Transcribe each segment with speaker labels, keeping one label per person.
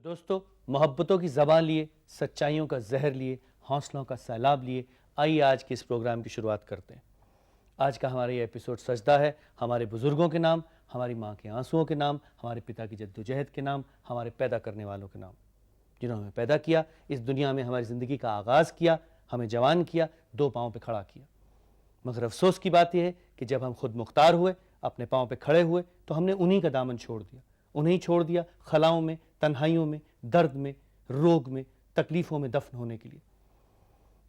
Speaker 1: दोस्तों, मोहब्बतों की ज़बान लिए, सच्चाइयों का जहर लिए, हौसलों का सैलाब लिए, आइए आज के इस प्रोग्राम की शुरुआत करते हैं। आज का हमारा ये एपिसोड सजदा है हमारे बुज़ुर्गों के नाम, हमारी माँ के आंसुओं के नाम, हमारे पिता की जद्दोजहद के नाम, हमारे पैदा करने वालों के नाम, जिन्होंने हमें पैदा किया, इस दुनिया में हमारी ज़िंदगी का आगाज़ किया, हमें जवान किया, दो पाँव पे खड़ा किया। मगर अफसोस की बात यह है कि जब हम खुद मुख्तार हुए, अपने पाँव पे खड़े हुए, तो हमने उन्हीं का दामन छोड़ दिया, उन्हें छोड़ दिया खलाओं में, तन्हाइयों में, दर्द में, रोग में, तकलीफ़ों में दफन होने के लिए।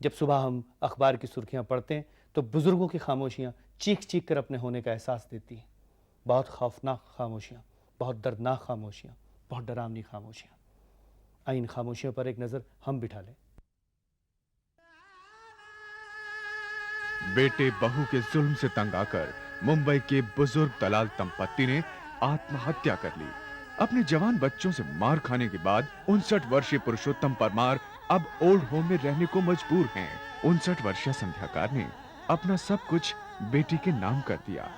Speaker 1: जब सुबह हम अखबार की सुर्खियां पढ़ते हैं तो बुज़ुर्गों की खामोशियां चीख चीख कर अपने होने का एहसास देती हैं। बहुत खौफनाक खामोशियां, बहुत दर्दनाक खामोशियां, बहुत डरावनी खामोशियां। आइए इन खामोशियों पर एक नज़र हम बिठा लें।
Speaker 2: बेटे बहू के जुल्म से तंग आकर मुंबई के बुजुर्ग दलाल दंपत्ति ने आत्महत्या कर ली। अपने जवान बच्चों से मार खाने के बाद 59 वर्षीय पुरुषोत्तम परमार अब ओल्ड होम में रहने को मजबूर हैं। 59 वर्षीय संध्याकार ने अपना सब कुछ बेटी के नाम कर दिया,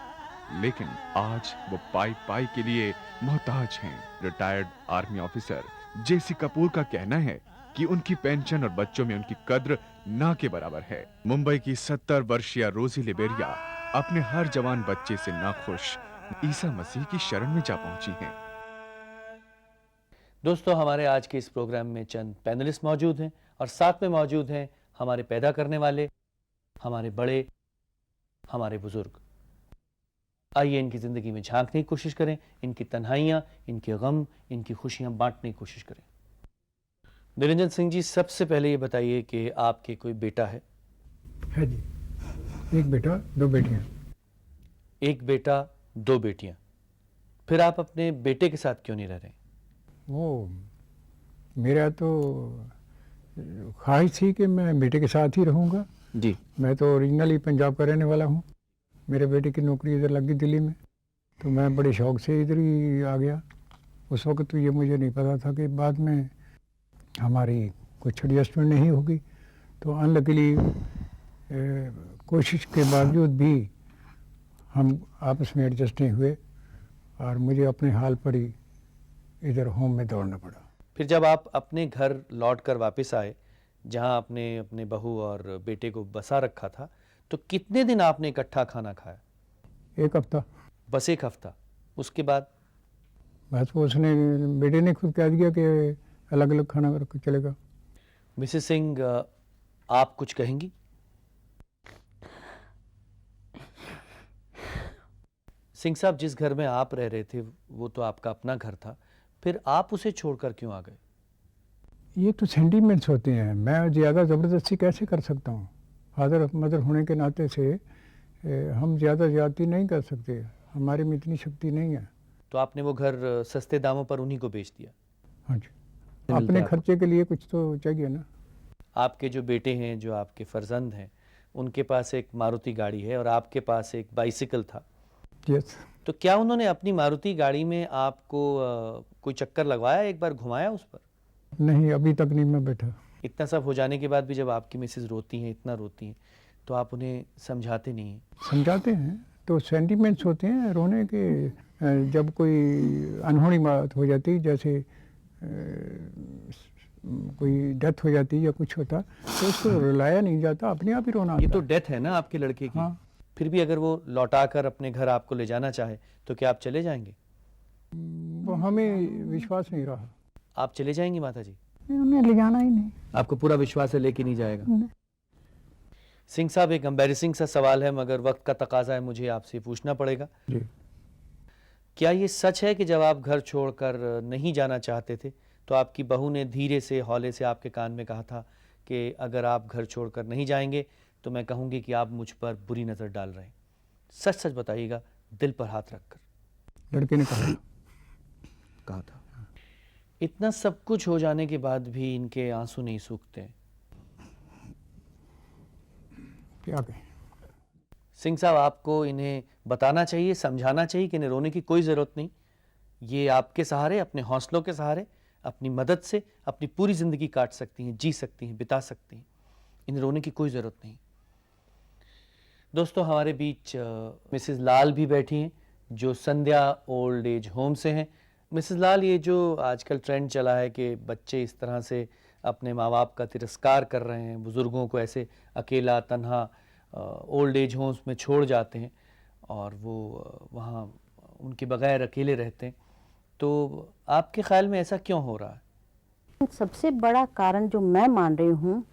Speaker 2: लेकिन आज वो पाई पाई के लिए मोहताज हैं। रिटायर्ड आर्मी ऑफिसर जेसी कपूर का कहना है कि उनकी पेंशन और बच्चों में उनकी कद्र ना के बराबर है। मुंबई की 70 वर्षीय रोजी लिबेरिया अपने हर जवान बच्चे से नाखुश ईसा मसीह की शरण में जा पहुंची हैं।
Speaker 1: दोस्तों, हमारे आज के इस प्रोग्राम में चंद पैनलिस्ट मौजूद हैं और साथ में मौजूद हैं हमारे पैदा करने वाले, हमारे बड़े, हमारे बुजुर्ग। आइए इनकी ज़िंदगी में झांकने की कोशिश करें, इनकी तन्हाइयाँ, इनके गम, इनकी खुशियाँ बांटने की कोशिश करें। निरंजन सिंह जी, सबसे पहले ये बताइए कि आपके कोई बेटा है?
Speaker 3: है जी, एक बेटा दो बेटियां।
Speaker 1: एक बेटा दो बेटियां। फिर आप अपने बेटे के साथ क्यों नहीं रह रहे?
Speaker 3: वो मेरा तो ख्वाहिश थी कि मैं बेटे के साथ ही रहूँगा।
Speaker 1: जी।
Speaker 3: मैं तो ओरिजिनली पंजाब का रहने वाला हूँ। मेरे बेटे की नौकरी इधर लग गई दिल्ली में, तो मैं बड़े शौक से इधर ही आ गया। उस वक्त तो ये मुझे नहीं पता था कि बाद में हमारी कुछ एडजस्टमेंट नहीं होगी। तो अनलकीली कोशिश के बावजूद भी हम आपस में एडजस्ट नहीं हुए और मुझे अपने हाल पर ही इधर होम में दौड़ना पड़ा।
Speaker 1: फिर जब आप अपने घर लौट कर वापस आए, जहां आपने अपने बहू और बेटे को बसा रखा था, तो कितने दिन आपने इकट्ठा खाना खाया?
Speaker 3: एक हफ्ता।
Speaker 1: बस एक हफ्ता। उसके बाद?
Speaker 3: बस वो उसने बेटे ने खुद कह दिया कि अलग अलग खाना चलेगा।
Speaker 1: मिसेस सिंह, आप कुछ कहेंगी? सिंह साहब, जिस घर में आप रह रहे थे वो तो आपका अपना घर था, फिर आप उसे छोड़कर क्यों आ गए?
Speaker 3: ये तो सेंटीमेंट्स होते हैं, मैं ज़्यादा ज़बरदस्ती कैसे कर सकता हूँ। फादर मदर होने के नाते से हम ज़्यादा ज़्यादती नहीं कर सकते, हमारे में इतनी शक्ति नहीं है।
Speaker 1: तो आपने वो घर सस्ते दामों पर उन्हीं को बेच दिया?
Speaker 3: हाँ जी, अपने खर्चे के लिए कुछ तो चाहिए ना।
Speaker 1: आपके जो बेटे हैं, जो आपके फर्जंद हैं, उनके पास एक मारुति गाड़ी है और आपके पास एक बाइसिकल था।
Speaker 3: यस।
Speaker 1: तो क्या उन्होंने अपनी मारुति गाड़ी में आपको कोई चक्कर लगवाया, एक बार घुमाया उस पर?
Speaker 3: नहीं, अभी तक नहीं मैं बैठा।
Speaker 1: इतना सब हो जाने के बाद भी जब आपकी मिसेज रोती हैं, इतना रोती हैं, तो आप उन्हें समझाते नहीं हैं?
Speaker 3: समझाते हैं तो सेंटीमेंट्स होते हैं रोने के। जब कोई अनहोनी बात हो जाती, जैसे कोई डेथ हो जाती या कुछ होता, तो उसको रुलाया नहीं जाता, अपने आप ही रोना आता।
Speaker 1: ये तो डेथ है ना आपके लड़के की।
Speaker 3: हाँ।
Speaker 1: फिर भी अगर वो लौटाकर अपने घर आपको ले जाना चाहे तो क्या आप चले जाएंगे?
Speaker 3: वो हमें विश्वास नहीं रहा।
Speaker 1: आप चले जाएंगी माता जी?
Speaker 3: उन्हें ले जाना ही नहीं।
Speaker 1: आपको पूरा विश्वास है लेके नहीं जाएगा?
Speaker 3: नहीं।
Speaker 1: सिंह साहब, एक एम्बैरेसिंग सा सवाल है मगर वक्त का तकाजा है, मुझे आपसे पूछना पड़ेगा।
Speaker 3: जी।
Speaker 1: क्या ये सच है कि जब आप घर छोड़कर नहीं जाना चाहते थे तो आपकी बहू ने धीरे से, हौले से आपके कान में कहा था कि अगर आप घर छोड़कर नहीं जाएंगे तो मैं कहूँगी कि आप मुझ पर बुरी नज़र डाल रहे हैं? सच सच बताइएगा, दिल पर हाथ रखकर।
Speaker 3: लड़के ने कहा
Speaker 1: था। इतना सब कुछ हो जाने के बाद भी इनके आंसू नहीं सूखते।
Speaker 3: क्या कहें?
Speaker 1: सिंह साहब, आपको इन्हें बताना चाहिए, समझाना चाहिए कि इन्हें रोने की कोई ज़रूरत नहीं। ये आपके सहारे, अपने हौसलों के सहारे, अपनी मदद से अपनी पूरी ज़िंदगी काट सकती हैं, जी सकती हैं, बिता सकती हैं। इन्हें रोने की कोई ज़रूरत नहीं। दोस्तों, हमारे बीच मिसेस लाल भी बैठी हैं, जो संध्या ओल्ड एज होम से हैं। मिसेस लाल, ये जो आजकल ट्रेंड चला है कि बच्चे इस तरह से अपने माँ बाप का तिरस्कार कर रहे हैं, बुज़ुर्गों को ऐसे अकेला तन्हा ओल्ड एज होम्स में छोड़ जाते हैं और वो वहाँ उनके बगैर अकेले रहते हैं, तो आपके ख्याल में ऐसा क्यों हो रहा है?
Speaker 4: सबसे बड़ा कारण जो मैं मान रही हूँ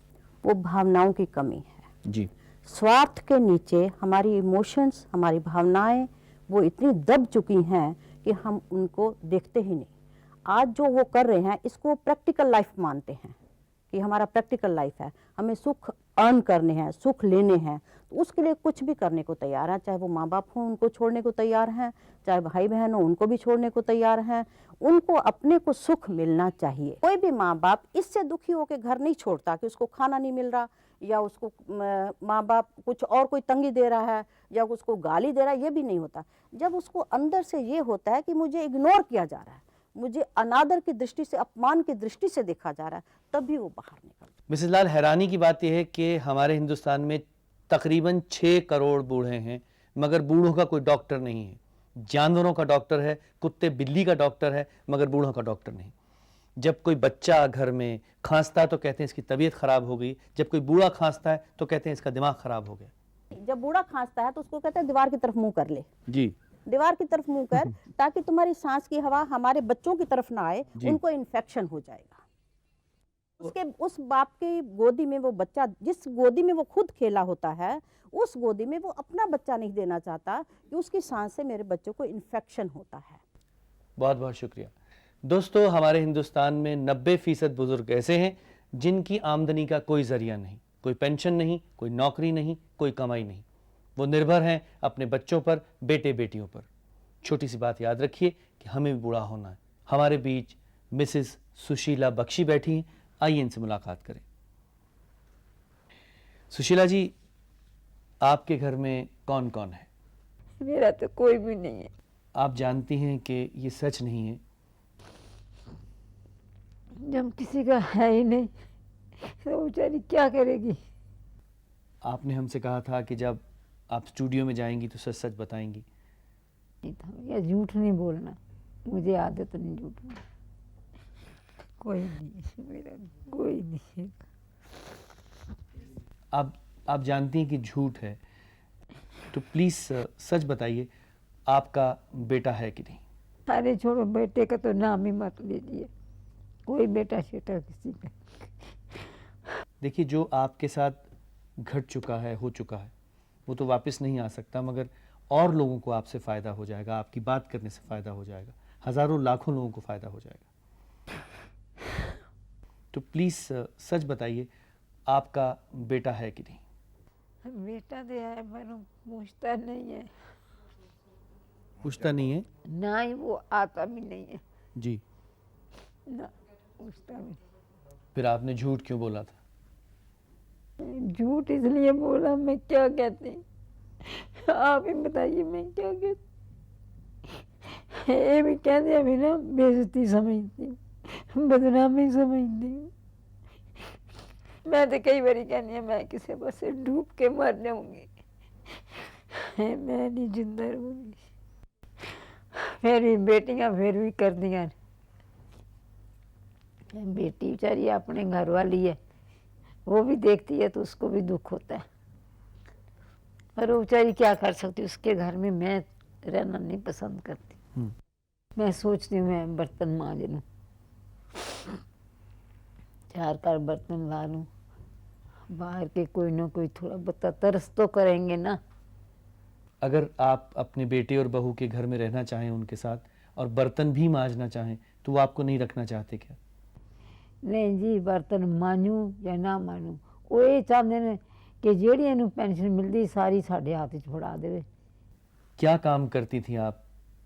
Speaker 4: वो भावनाओं की कमी है
Speaker 1: जी।
Speaker 4: स्वार्थ के नीचे हमारी इमोशंस, हमारी भावनाएं वो इतनी दब चुकी हैं कि हम उनको देखते ही नहीं। आज जो वो कर रहे हैं इसको प्रैक्टिकल लाइफ मानते हैं कि हमारा प्रैक्टिकल लाइफ है, हमें सुख अर्न करने हैं, सुख लेने हैं, तो उसके लिए कुछ भी करने को तैयार हैं। चाहे वो माँ बाप हों उनको छोड़ने को तैयार हैं, चाहे भाई बहन हो उनको भी छोड़ने को तैयार हैं। उनको अपने को सुख मिलना चाहिए। कोई भी माँ बाप इससे दुखी होकर घर नहीं छोड़ता कि उसको खाना नहीं मिल रहा या उसको माँ बाप कुछ और कोई तंगी दे रहा है या उसको गाली दे रहा है, ये भी नहीं होता। जब उसको अंदर से ये होता है कि मुझे इग्नोर किया जा रहा है, मुझे अनादर की दृष्टि से, अपमान की दृष्टि से देखा जा रहा है, तभी वो बाहर निकलता है।
Speaker 1: मिसेस लाल, हैरानी की बात यह है कि हमारे हिंदुस्तान में तकरीबन 6 करोड़ बूढ़े हैं, मगर बूढ़ों का कोई डॉक्टर नहीं है। जानवरों का डॉक्टर है, कुत्ते बिल्ली का डॉक्टर है, मगर बूढ़ों का डॉक्टर नहीं। जब कोई बच्चा घर में खांसता है तो कहते हैं इसकी तबीयत खराब हो गई, जब कोई बूढ़ा खांसता है तो कहते हैं इसका दिमाग खराब हो गया।
Speaker 4: जब बूढ़ा खांसता है तो उसको कहते हैं दीवार की तरफ मुंह कर ले,
Speaker 1: जी,
Speaker 4: दीवार की तरफ मुंह कर, ताकि तुम्हारी सांस की हवा हमारे बच्चों की तरफ ना आए, उनको इन्फेक्शन हो जाएगा। उसके उस बाप की गोदी में वो बच्चा, जिस गोदी में वो खुद खेला होता है, उस गोदी में वो अपना बच्चा नहीं देना चाहता कि उसकी सांस से मेरे बच्चों को इन्फेक्शन होता है।
Speaker 1: बहुत बहुत शुक्रिया। दोस्तों, हमारे हिंदुस्तान में 90% बुजुर्ग ऐसे हैं जिनकी आमदनी का कोई जरिया नहीं, कोई पेंशन नहीं, कोई नौकरी नहीं, कोई कमाई नहीं। वो निर्भर हैं अपने बच्चों पर, बेटे बेटियों पर। छोटी सी बात याद रखिए कि हमें भी बूढ़ा होना है। हमारे बीच मिसेस सुशीला बख्शी बैठी हैं, आइए इनसे मुलाकात करें। सुशीला जी, आपके घर में कौन कौन है?
Speaker 5: मेरा तो कोई भी नहीं है।
Speaker 1: आप जानती हैं कि ये सच नहीं है।
Speaker 5: जब किसी का है ही नहीं तो बेचारी क्या करेगी।
Speaker 1: आपने हमसे कहा था कि जब आप स्टूडियो में जाएंगी तो सच सच बताएंगी।
Speaker 5: नहीं था भैया, झूठ नहीं बोलना, मुझे आदत नहीं झूठ बोलना। कोई नहीं है मेरा, कोई नहीं है।
Speaker 1: आप जानती हैं कि झूठ है, तो प्लीज सच बताइए, आपका बेटा है कि नहीं?
Speaker 5: अरे छोड़ो, बेटे का तो नाम ही मत लीजिए, कोई बेटा शेटा किसी का।
Speaker 1: देखिए, जो आपके साथ घट चुका है, हो चुका है, वो तो वापस नहीं आ सकता, मगर और लोगों को आपसे फ़ायदा हो जाएगा, आपकी बात करने से फ़ायदा हो जाएगा, हज़ारों लाखों लोगों को फ़ायदा हो जाएगा। तो प्लीज़ सच बताइए, आपका बेटा है कि नहीं?
Speaker 5: बेटा तो है पर वो पूछता नहीं है,
Speaker 1: पूछता नहीं है?
Speaker 5: ना ही वो आता भी नहीं है,
Speaker 1: जी।
Speaker 5: ना पूछता भी।
Speaker 1: फिर आपने झूठ क्यों बोला था?
Speaker 5: झूठ इसलिए बोला, मैं क्या कहती, आप ही बताइए मैं क्या कहती। ये भी कहते अभी ना बेइज्जती समझती, बदनामी समझती। मैं तो कई बार कहनी है मैं किसी बस से डूब के मर जाऊंगी, मैं नहीं जिंदा रहूंगी। फिर भी बेटियां फिर भी कर दिया। बेटी बेचारी अपने घर वाली है, वो भी देखती है तो उसको भी दुख होता है, पर वो बेचारी क्या कर सकती, उसके घर में मैं रहना नहीं पसंद करती। मैं सोचती हूँ मैं बर्तन मांज लूँ, 4 कार बर्तन ला लूँ, बाहर के कोई ना कोई थोड़ा बहुत तरस तो करेंगे ना।
Speaker 1: अगर आप अपने बेटे और बहू के घर में रहना चाहें उनके साथ और बर्तन भी मांजना चाहें, तो वो आपको नहीं रखना चाहते क्या?
Speaker 5: नहीं जी, बर्तन मांजूं या ना मांजूं, वो ये चाहते ने कि जेड़ी इन्हू पेंशन मिलती सारी साढ़े हाथ च फड़ा देवे।
Speaker 1: क्या काम करती थी आप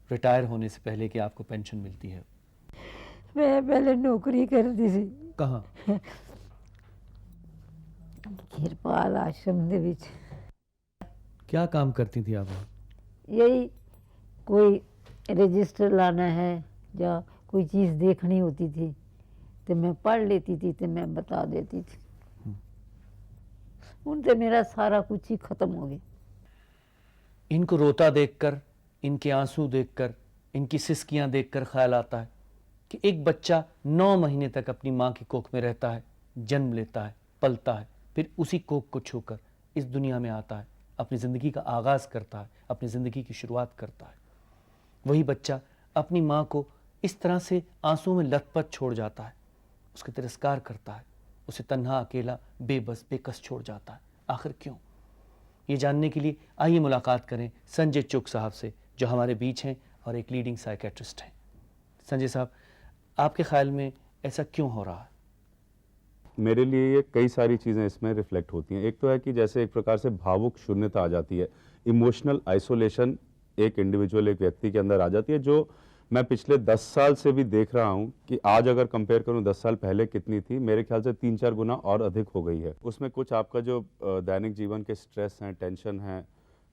Speaker 1: रिटायर होने से पहले कि आपको पेंशन मिलती है?
Speaker 5: मैं पहले नौकरी करती सी
Speaker 1: कहाँ?
Speaker 5: किरपाल आश्रम दे विच।
Speaker 1: क्या काम करती थी आप?
Speaker 5: यही कोई रजिस्टर लाना है या कोई चीज़ देखनी होती थी तो मैं पढ़ लेती थी तो मैं बता देती थी। उनसे मेरा सारा कुछ ही खत्म हो गया।
Speaker 1: इनको रोता देखकर, इनके आंसू देखकर, इनकी सिसकियां देखकर ख्याल आता है कि एक बच्चा 9 महीने तक अपनी माँ की कोख में रहता है, जन्म लेता है, पलता है, फिर उसी कोख को छूकर इस दुनिया में आता है, अपनी ज़िंदगी का आगाज़ करता है, अपनी ज़िंदगी की शुरुआत करता है। वही बच्चा अपनी माँ को इस तरह से आंसुओं में लथपथ छोड़ जाता है, उसका तिरस्कार करता है, उसे तन्हा, अकेला, बेबस, बेकस छोड़ जाता है। आखिर क्यों? ये जानने के लिए आइए मुलाकात करें संजय चुग साहब से, जो हमारे बीच हैं और एक लीडिंग साइकेट्रिस्ट हैं। संजय साहब, आपके ख्याल में ऐसा क्यों हो रहा है?
Speaker 6: मेरे लिए ये कई सारी चीज़ें इसमें रिफ्लेक्ट होती हैं। एक तो है कि जैसे एक प्रकार से भावुक शून्यता आ जाती है, इमोशनल आइसोलेशन एक इंडिविजुअल, एक व्यक्ति के अंदर आ जाती है, जो मैं पिछले 10 साल से भी देख रहा हूँ कि आज अगर कंपेयर करूँ 10 साल पहले कितनी थी, मेरे ख्याल से 3-4 गुना और अधिक हो गई है। उसमें कुछ आपका जो दैनिक जीवन के स्ट्रेस हैं, टेंशन हैं,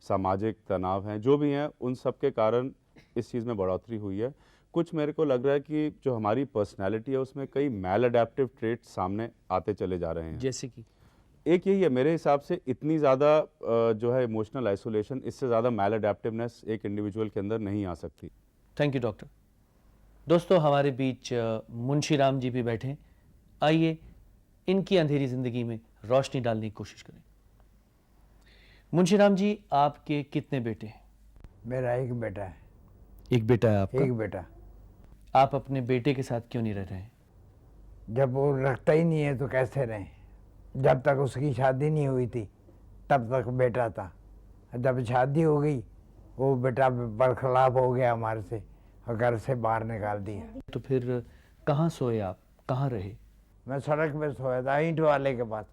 Speaker 6: सामाजिक तनाव हैं, जो भी हैं, उन सब के कारण इस चीज़ में बढ़ोतरी हुई है। कुछ मेरे को लग रहा है कि जो हमारी पर्सनैलिटी है उसमें कई मैल अडेप्टिव ट्रेट सामने आते चले जा रहे हैं।
Speaker 1: जैसे कि
Speaker 6: एक यही है मेरे हिसाब से, इतनी ज़्यादा जो है इमोशनल आइसोलेशन, इससे ज़्यादा मैल अडेप्टिवनेस एक इंडिविजुअल के अंदर नहीं आ सकती।
Speaker 1: Thank you doctor. दोस्तों, हमारे बीच मुंशी राम जी भी बैठे हैं। आइए इनकी अंधेरी ज़िंदगी में रोशनी डालने की कोशिश करें। मुंशी राम जी, आपके कितने बेटे हैं?
Speaker 7: मेरा एक बेटा है।
Speaker 1: एक बेटा है आपका?
Speaker 7: एक बेटा।
Speaker 1: आप अपने बेटे के साथ क्यों नहीं रह रहे हैं?
Speaker 7: जब वो रखता ही नहीं है तो कैसे रहें? जब तक उसकी शादी नहीं हुई थी तब तक बेटा था। जब शादी हो गई वो बेटा बरखिलाफ हो गया हमारे से और घर से बाहर निकाल दिया।
Speaker 1: तो फिर कहाँ सोए आप, कहाँ रहे?
Speaker 7: मैं सड़क पे सोया था, ईंट वाले के पास।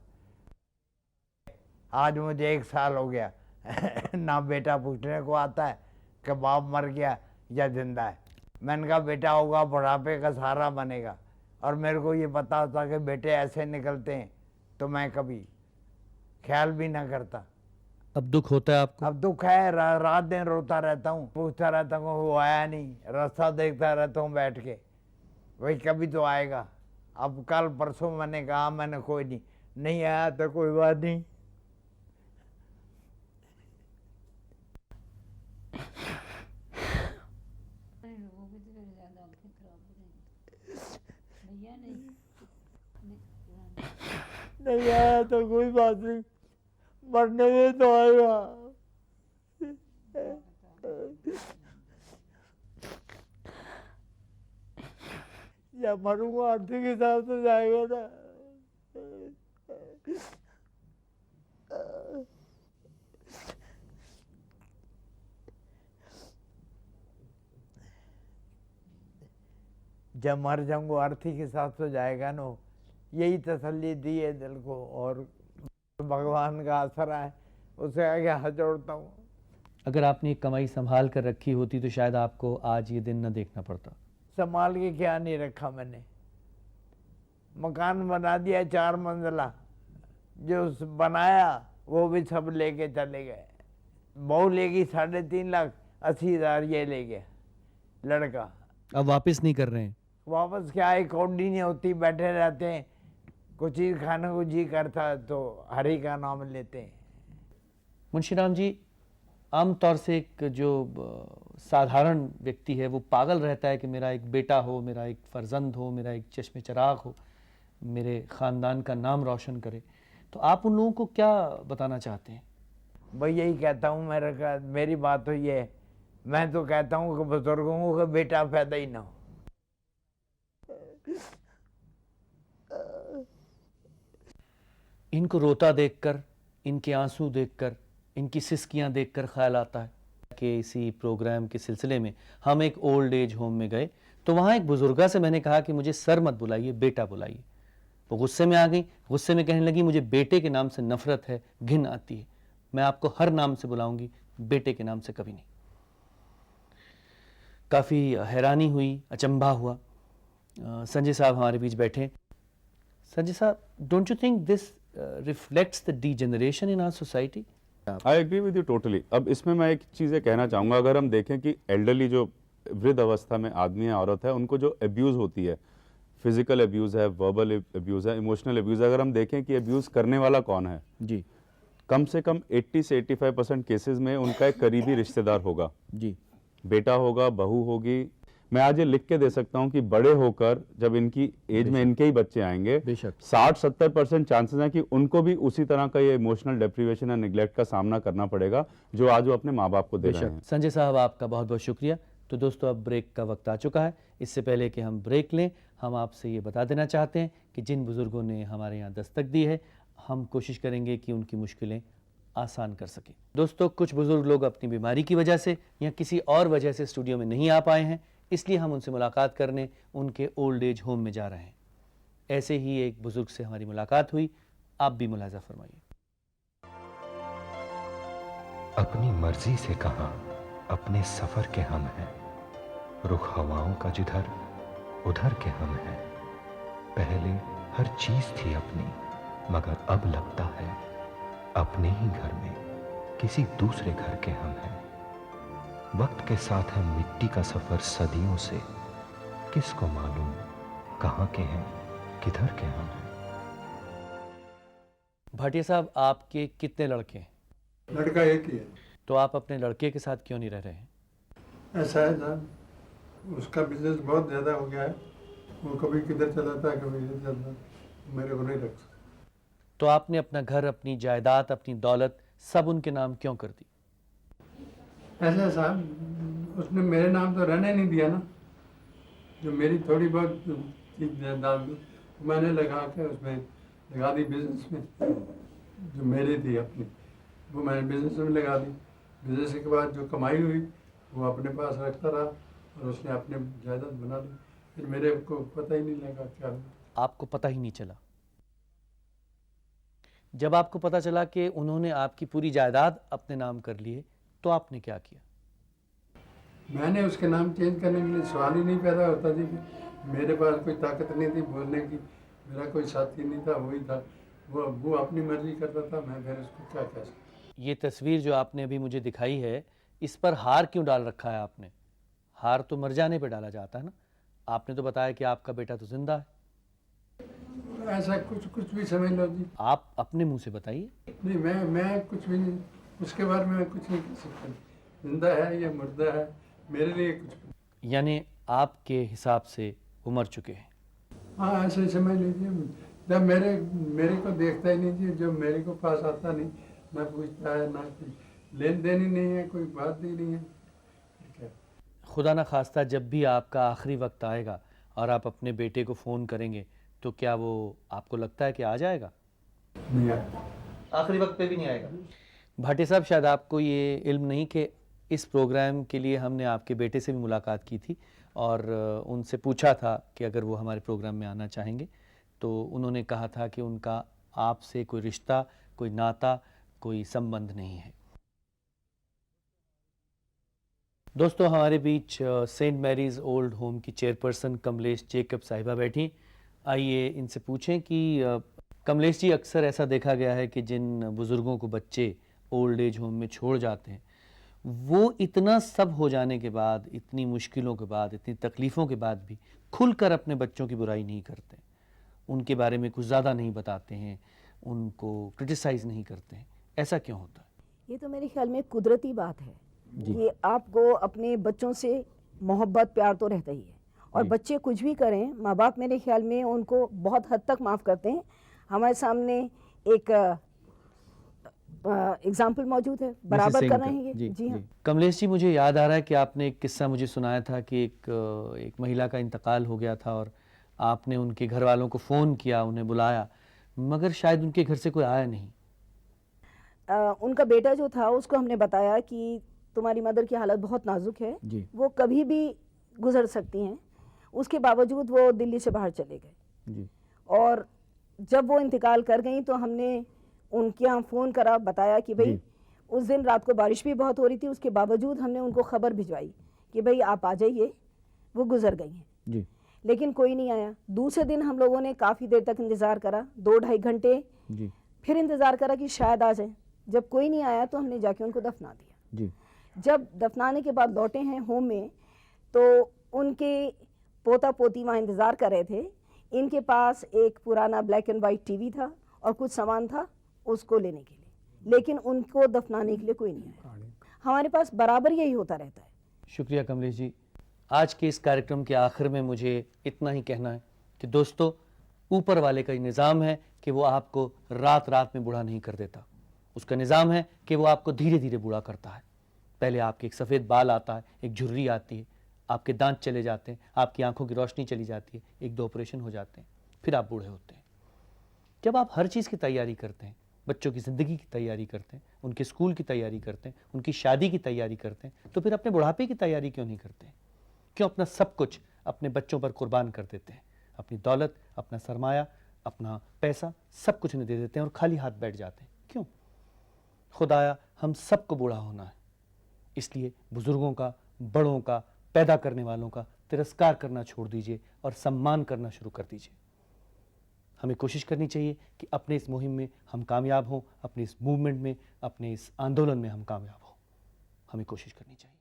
Speaker 7: आज मुझे 1 साल हो गया ना बेटा पूछने को आता है कि बाप मर गया या जिंदा है। मैंने कहा बेटा होगा, बुढ़ापे का सहारा बनेगा, और मेरे को ये पता होता कि बेटे ऐसे निकलते हैं तो मैं कभी ख्याल भी ना करता।
Speaker 1: अब दुख होता है आपको?
Speaker 7: अब दुख है, रात दिन रोता रहता हूँ, पूछता रहता हूँ वो आया नहीं, रास्ता देखता रहता हूँ बैठ के, वही कभी तो आएगा। अब कल परसों मैंने कहा, मैंने कोई नहीं आया तो कोई बात नहीं। नहीं आया तो कोई बात नहीं, मरने में तो आएगा। जब मरूंगा आर्थिक हिसाब से जाएगा ना। जब मर जाऊंगा आर्थिक हिसाब से जाएगा ना, यही तसल्ली दी है दिल को, और भगवान का आसरा है, उसे आगे हाथ जोड़ता हूँ।
Speaker 1: अगर आपने ये कमाई संभाल कर रखी होती तो शायद आपको आज ये दिन न देखना पड़ता।
Speaker 7: संभाल के क्या नहीं रखा मैंने? मकान बना दिया 4 मंजिला, जो बनाया वो भी सब लेके चले गए। बहू लेगी 3.5 लाख 80,000 ये ले गया लड़का।
Speaker 1: अब वापस नहीं कर रहे हैं?
Speaker 7: वापस क्या है, कौड़ी नहीं होती, बैठे रहते हैं। कुछ चीज़ खाने को जी करता है तो हरि का नाम लेते हैं।
Speaker 1: मुंशी राम जी, आमतौर से एक जो साधारण व्यक्ति है वो पागल रहता है कि मेरा एक बेटा हो, मेरा एक फर्जंद हो, मेरा एक चश्मे चराग हो, मेरे ख़ानदान का नाम रोशन करे। तो आप उन लोगों को क्या बताना चाहते हैं?
Speaker 7: भाई यही कहता हूँ, मेरी बात तो ये है, मैं तो कहता हूँ कि बुजुर्गों का बेटा पैदा ही ना हो।
Speaker 1: इनको रोता देखकर, इनके आंसू देखकर, इनकी सिसकियां देखकर ख्याल आता है कि इसी प्रोग्राम के सिलसिले में हम एक ओल्ड एज होम में गए तो वहाँ एक बुजुर्गा से मैंने कहा कि मुझे सर मत बुलाइए, बेटा बुलाइए। वो गुस्से में आ गई, गुस्से में कहने लगी मुझे बेटे के नाम से नफरत है, घिन आती है, मैं आपको हर नाम से बुलाऊंगी, बेटे के नाम से कभी नहीं। काफ़ी हैरानी हुई, अचंभा हुआ। संजय साहब हमारे बीच बैठे। संजय साहब, don't you think this reflects the degeneration in our society?
Speaker 6: I agree with you totally. अब इसमें मैं एक चीज़ कहना चाहूँगा, अगर हम देखें कि एल्डरली जो वृद्ध अवस्था में आदमी या औरत है, उनको जो अब्यूज़ होती है, फिजिकल अब्यूज़ है, वर्बल अब्यूज़ है, इमोशनल अब्यूज़ है, अगर हम देखें कि अब्यूज़ करने वाला कौन है
Speaker 1: जी,
Speaker 6: कम से कम 80 से 85% केसेस में उनका एक करीबी रिश्तेदार होगा
Speaker 1: जी,
Speaker 6: बेटा होगा, बहू होगी, मैं आज ये लिख के दे सकता हूँ कि बड़े होकर जब इनकी एज में इनके ही बच्चे आएंगे,
Speaker 1: बेशक
Speaker 6: 60-70% चांसेस हैं कि उनको भी उसी तरह का ये इमोशनल डेप्रीवेशन या निग्लेक्ट का सामना करना पड़ेगा जो आज वो अपने माँ बाप को दे रहे
Speaker 1: बेशक।
Speaker 6: हैं।
Speaker 1: संजय साहब, आपका बहुत बहुत शुक्रिया। तो दोस्तों, अब ब्रेक का वक्त आ चुका है। इससे पहले कि हम ब्रेक लें, हम आपसे ये बता देना चाहते हैं कि जिन बुज़ुर्गों ने हमारे यहाँ दस्तक दी है, हम कोशिश करेंगे कि उनकी मुश्किलें आसान कर सकें। दोस्तों, कुछ बुज़ुर्ग लोग अपनी बीमारी की वजह से या किसी और वजह से स्टूडियो में नहीं आ पाए हैं, इसलिए हम उनसे मुलाकात करने उनके ओल्ड एज होम में जा रहे हैं। ऐसे ही एक बुज़ुर्ग से हमारी मुलाकात हुई, आप भी मुलाजा फरमाइए।
Speaker 8: अपनी मर्जी से कहाँ अपने सफर के हम हैं, रुख हवाओं का जिधर उधर के हम हैं। पहले हर चीज थी अपनी, मगर अब लगता है अपने ही घर में किसी दूसरे घर के हम हैं। वक्त के साथ है मिट्टी का सफर सदियों से, किसको मालूम कहाँ के हैं किधर के हम हैं।
Speaker 1: भाटिया साहब, आपके कितने लड़के हैं?
Speaker 3: लड़का एक ही है।
Speaker 1: तो आप अपने लड़के के साथ क्यों नहीं रह रहे हैं?
Speaker 3: ऐसा है साहब, उसका बिजनेस बहुत ज़्यादा हो गया है। वो कभी किधर चलाता है, कभी इधर चलता है, मेरे को नहीं रख सकता।
Speaker 1: तो आपने अपना घर, अपनी जायदाद, अपनी दौलत सब उनके नाम क्यों कर दी?
Speaker 3: ऐसा है साहब, उसने मेरे नाम तो रहने नहीं दिया ना। जो मेरी थोड़ी बहुत चीज जायदाद थी, मैंने लगा के उसमें लगा दी बिजनेस में। जो मेरी थी अपनी, वो मैंने बिजनेस में लगा दी। बिजनेस के बाद जो कमाई हुई वो अपने पास रखता रहा और उसने अपने जायदाद बना ली। फिर मेरे को पता ही नहीं लगा क्या हुआ।
Speaker 1: आपको पता ही नहीं चला? जब आपको पता चला कि उन्होंने आपकी पूरी जायदाद अपने नाम कर ली है, तो आपने क्या किया?
Speaker 3: मैंने उसके नाम चेंज करने के लिए सवाल ही नहीं पैदा होता जी। मेरे पास कोई ताकत नहीं थी बोलने की, मेरा कोई साथी नहीं था, वही था। वो अपनी मर्जी करता था, मैं फिर उसको क्या कह सकता।
Speaker 1: ये तस्वीर जो आपने अभी मुझे दिखाई है, इस पर हार क्यों डाल रखा है आपने? हार तो मर जाने पे डाला जाता है ना। आपने तो बताया कि आपका बेटा तो जिंदा है।
Speaker 3: ऐसा कुछ भी समझ लो जी।
Speaker 1: आप अपने मुंह से बताइए।
Speaker 3: नहीं, मैं कुछ भी नहीं, उसके बारे में मैं कुछ नहीं कह सकता। जिंदा है या मुर्दा है, मेरे लिए कुछ।
Speaker 1: यानी आपके हिसाब से वो मर चुके हैं?
Speaker 3: हाँ, ऐसे समझ लीजिए। जब मेरे को देखता ही नहीं जी, जब मेरे को पास आता नहीं, ना पूछता है, ना कोई लेन देन ही नहीं है, कोई बात ही नहीं है।
Speaker 1: खुदा ना खास्ता जब भी आपका आखिरी वक्त आएगा और आप अपने बेटे को फ़ोन करेंगे, तो क्या वो आपको लगता है कि आ जाएगा?
Speaker 3: नहीं आया।
Speaker 1: आखिरी वक्त पे भी नहीं आएगा। भाटिया साहब, शायद आपको ये इल्म नहीं कि इस प्रोग्राम के लिए हमने आपके बेटे से भी मुलाकात की थी और उनसे पूछा था कि अगर वो हमारे प्रोग्राम में आना चाहेंगे, तो उन्होंने कहा था कि उनका आपसे कोई रिश्ता, कोई नाता, कोई संबंध नहीं है। दोस्तों, हमारे बीच सेंट मैरीज ओल्ड होम की चेयरपर्सन कमलेश जेकब साहिबा बैठी। आइए इनसे पूछें कि कमलेश जी, अक्सर ऐसा देखा गया है कि जिन बुज़ुर्गों को बच्चे ओल्ड एज होम में छोड़ जाते हैं, वो इतना सब हो जाने के बाद, इतनी मुश्किलों के बाद, इतनी तकलीफ़ों के बाद भी खुलकर अपने बच्चों की बुराई नहीं करते, उनके बारे में कुछ ज़्यादा नहीं बताते हैं, उनको क्रिटिसाइज़ नहीं करते हैं। ऐसा क्यों होता है?
Speaker 9: ये तो मेरे ख्याल में कुदरती बात है। ये आपको अपने बच्चों से मोहब्बत प्यार तो रहता ही है, और बच्चे कुछ भी करें, माँ बाप मेरे ख्याल में उनको बहुत हद तक माफ़ करते हैं। हमारे सामने एक एग्जाम्पल मौजूद है, बराबर कर रहे हैं ये। जी हाँ।
Speaker 1: कमलेश जी, मुझे याद आ रहा है कि आपने एक किस्सा मुझे सुनाया था कि एक महिला का इंतकाल हो गया था और आपने उनके घर वालों को फ़ोन किया, उन्हें बुलाया, मगर शायद उनके घर से कोई आया नहीं।
Speaker 9: उनका बेटा जो था, उसको हमने बताया कि तुम्हारी मदर की हालत बहुत नाजुक है, वो कभी भी गुजर सकती हैं। उसके बावजूद वो दिल्ली से बाहर चले गए, और जब वो इंतकाल कर गई तो हमने उनके यहाँ फ़ोन करा, बताया कि भाई उस दिन रात को बारिश भी बहुत हो रही थी, उसके बावजूद हमने उनको खबर भिजवाई कि भाई आप आ जाइए, वो गुजर गई हैं। लेकिन कोई नहीं आया। दूसरे दिन हम लोगों ने काफ़ी देर तक इंतज़ार करा, 2-2.5 घंटे फिर इंतज़ार करा कि शायद आ जाए। जब कोई नहीं आया तो हमने जाके उनको दफना दिया। जब दफनाने के बाद लौटे हैं होम में, तो उनके पोता पोती वहाँ इंतज़ार कर रहे थे। इनके पास एक पुराना ब्लैक एंड वाइट टीवी था और कुछ सामान था उसको लेने के लिए, लेकिन उनको दफनाने के लिए कोई नहीं आया। हमारे पास बराबर यही होता रहता है।
Speaker 1: शुक्रिया कमलेश जी। आज के इस कार्यक्रम के आखिर में मुझे इतना ही कहना है कि दोस्तों, ऊपर वाले का ये निज़ाम है कि वो आपको रात रात में बूढ़ा नहीं कर देता। उसका निज़ाम है कि वो आपको धीरे धीरे बूढ़ा करता है। पहले आपके एक सफ़ेद बाल आता है, एक झुर्री आती है, आपके दांत चले जाते हैं, आपकी आंखों की रोशनी चली जाती है, एक दो ऑपरेशन हो जाते हैं, फिर आप बूढ़े होते हैं। जब आप हर चीज़ की तैयारी करते हैं, बच्चों की ज़िंदगी की तैयारी करते हैं, उनके स्कूल की तैयारी करते हैं, उनकी शादी की तैयारी करते हैं, तो फिर अपने बुढ़ापे की तैयारी क्यों नहीं करते हैं? क्यों अपना सब कुछ अपने बच्चों पर कुर्बान कर देते हैं? अपनी दौलत, अपना सरमाया, अपना पैसा, सब कुछ उन्हें दे देते हैं और खाली हाथ बैठ जाते हैं। क्यों? खुदाया, हम सबको बूढ़ा होना है, इसलिए बुजुर्गों का, बड़ों का, पैदा करने वालों का तिरस्कार करना छोड़ दीजिए और सम्मान करना शुरू कर दीजिए। हमें कोशिश करनी चाहिए कि अपने इस मुहिम में हम कामयाब हों, अपने इस मूवमेंट में, अपने इस आंदोलन में हम कामयाब हों। हमें कोशिश करनी चाहिए।